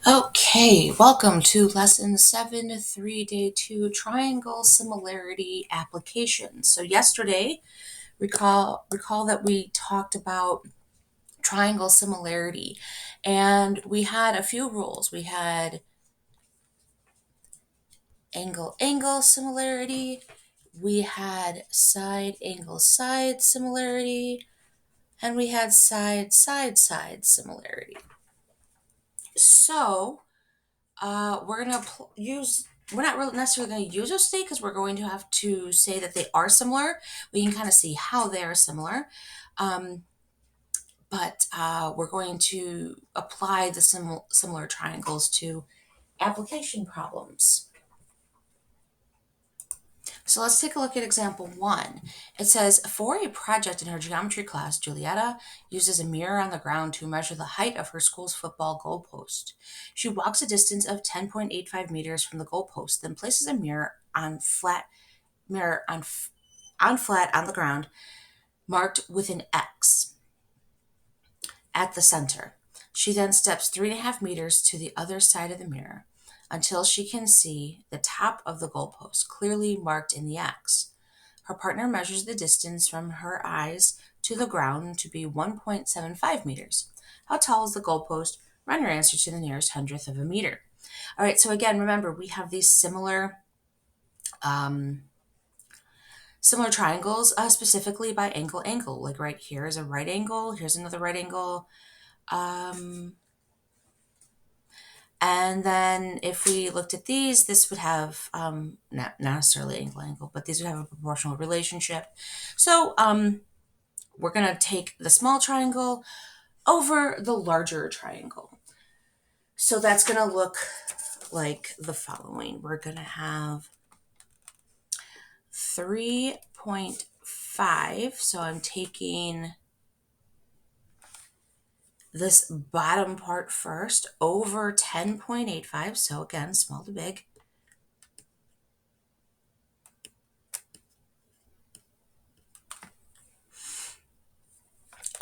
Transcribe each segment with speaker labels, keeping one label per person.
Speaker 1: Okay, welcome to lesson 7, day 2, triangle similarity application. So yesterday, recall that we talked about triangle similarity, and we had a few rules. We had angle similarity, we had side similarity, and we had side similarity. So we're going to use, we're not really necessarily going to use a state because we're going to have to say that they are similar. We can kind of see how they are similar. Um, but we're going to apply the similar triangles to application problems. So let's take a look at example 1. It says, for a project in her geometry class, Julietta uses a mirror on the ground to measure the height of her school's football goalpost. She walks a distance of 10.85 meters from the goalpost, then places a mirror on flat on the ground, marked with an X at the center. She then steps 3.5 meters to the other side of the mirror until she can see the top of the goalpost clearly marked in the X. Her partner measures the distance from her eyes to the ground to be 1.75 meters. How tall is the goalpost? Run your answer to the nearest hundredth of a meter. All right, so again, remember we have these um, similar triangles, specifically by angle. Like right here is a right angle. Here's another right angle. Um, And then if we looked at these, this would have, not necessarily angle, but these would have a proportional relationship. So we're going to take the small triangle over the larger triangle. So that's going to look like the following. We're going to have 3.5. So I'm taking this bottom part first over 10.85. So again, small to big.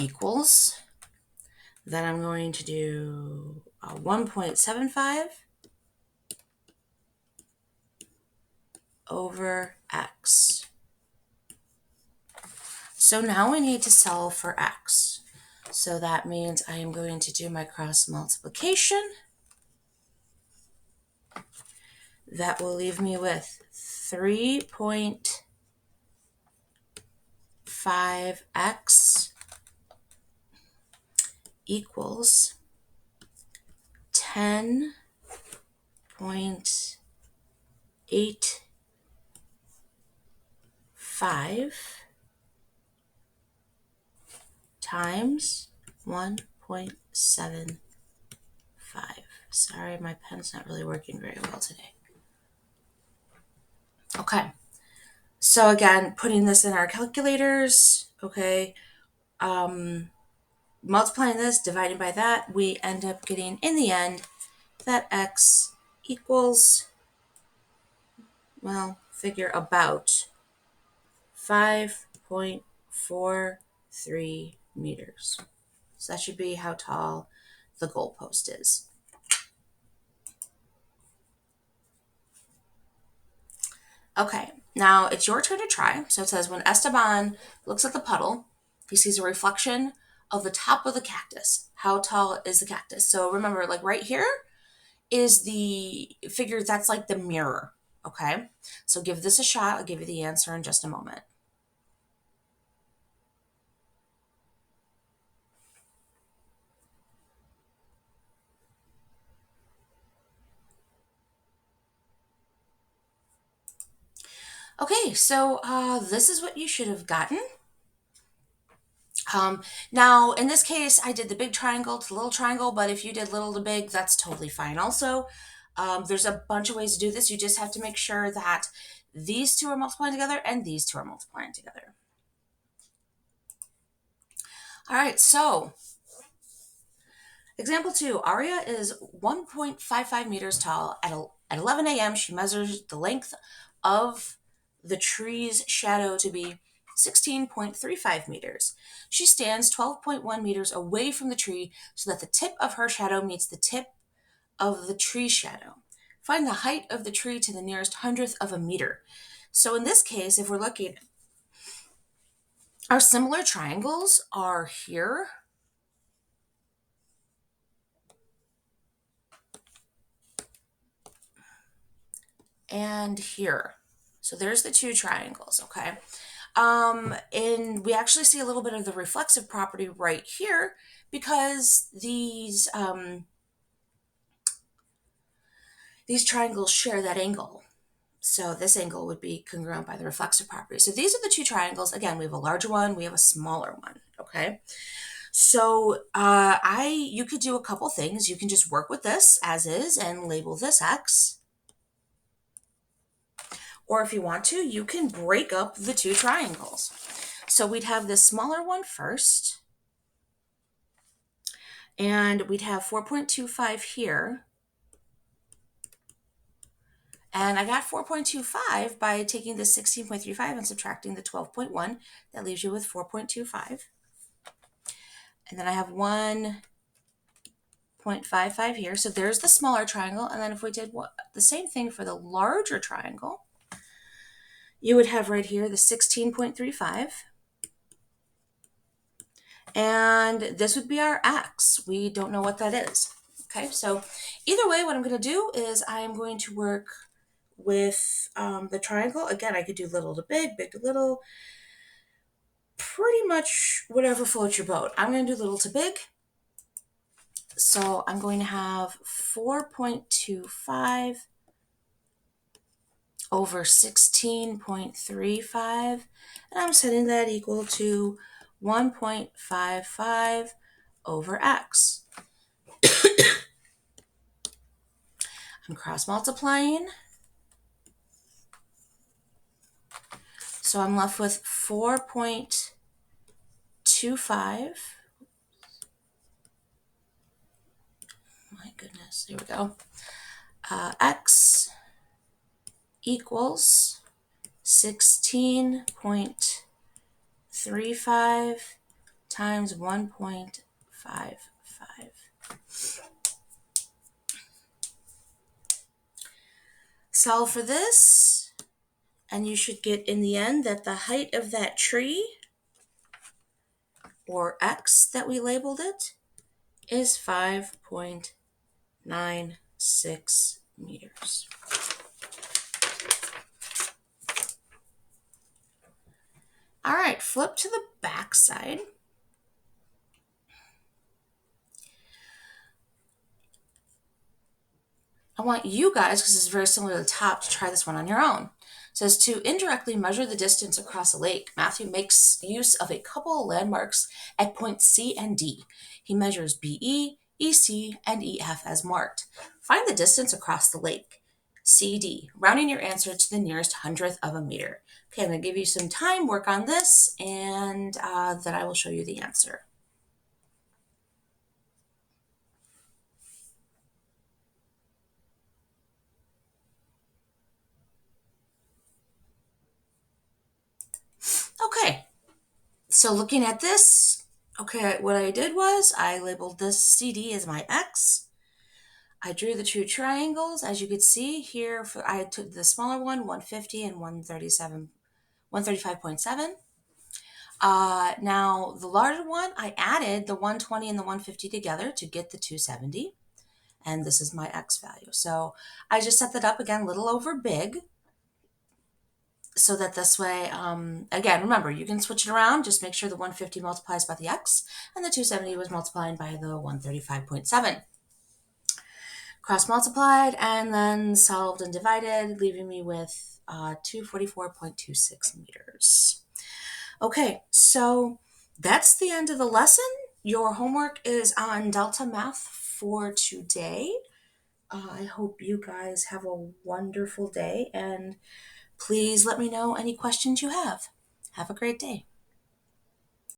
Speaker 1: Equals. Then I'm going to do 1.75 over x. So now we need to solve for x. So that means I am going to do my cross multiplication. That will leave me with 3.5x equals 10.85 times 1.75. Sorry, my pen's not really working very well today. Okay, so again, putting this in our calculators, okay, multiplying this, dividing by that, we end up getting, in the end, that x equals, well, figure about 5.43 meters. So that should be how tall the goalpost is. Okay, now it's your turn to try. So it says, when Esteban looks at the puddle, he sees a reflection of the top of the cactus. How tall is the cactus? So remember, like right here is the figure that's like the mirror. Okay, so give this a shot. I'll give you the answer in just a moment. Okay, so this is what you should have gotten. Now, in this case, I did the big triangle to the little triangle, but if you did little to big, that's totally fine also. There's a bunch of ways to do this. You just have to make sure that these two are multiplying together and these two are multiplying together. All right, so example 2, Aria is 1.55 meters tall. At 11 a.m., she measures the length of the tree's shadow to be 16.35 meters. She stands 12.1 meters away from the tree so that the tip of her shadow meets the tip of the tree shadow. Find the height of the tree to the nearest hundredth of a meter. So in this case, if we're looking, our similar triangles are here and here. So there's the two triangles, okay? And we actually see a little bit of the reflexive property right here because these triangles share that angle. So this angle would be congruent by the reflexive property. So these are the two triangles. Again, we have a larger one, we have a smaller one, okay? So you could do a couple things. You can just work with this as is and label this X. Or if you want to, you can break up the two triangles. So we'd have this smaller one first, and we'd have 4.25 here. And I got 4.25 by taking the 16.35 and subtracting the 12.1. That leaves you with 4.25. And then I have 1.55 here. So there's the smaller triangle. And then if we did the same thing for the larger triangle, you would have right here the 16.35. And this would be our X. We don't know what that is. Okay, so either way, what I'm going to do is I'm going to work with the triangle. Again, I could do little to big, big to little, pretty much whatever floats your boat. I'm going to do little to big. So I'm going to have 4.25 over 16.35, and I'm setting that equal to 1.55 over X. I'm cross multiplying. So I'm left with 4.25. My goodness, here we go. X equals 16.35 times 1.55. Solve for this, and you should get in the end that the height of that tree, or X that we labeled it, is 5.96 meters. All right, flip to the back side. I want you guys, because it's very similar to the top, to try this one on your own. It says to indirectly measure the distance across a lake, Matthew makes use of a couple of landmarks at points C and D. He measures BE, EC, and EF as marked. Find the distance across the lake. CD, rounding your answer to the nearest hundredth of a meter. Okay, I'm going to give you some time, work on this, and then I will show you the answer. Okay, so looking at this, okay, what I did was I labeled this CD as my X. I drew the two triangles. As you could see here, I took the smaller one, 150 and 135.7. Now, the larger one, I added the 120 and the 150 together to get the 270. And this is my X value. So I just set that up again, little over big, so that this way, again, remember, you can switch it around. Just make sure the 150 multiplies by the X and the 270 was multiplied by the 135.7. Cross multiplied and then solved and divided, leaving me with 244.26 meters. Okay, so that's the end of the lesson. Your homework is on Delta Math for today. I hope you guys have a wonderful day, and please let me know any questions you have. Have a great day.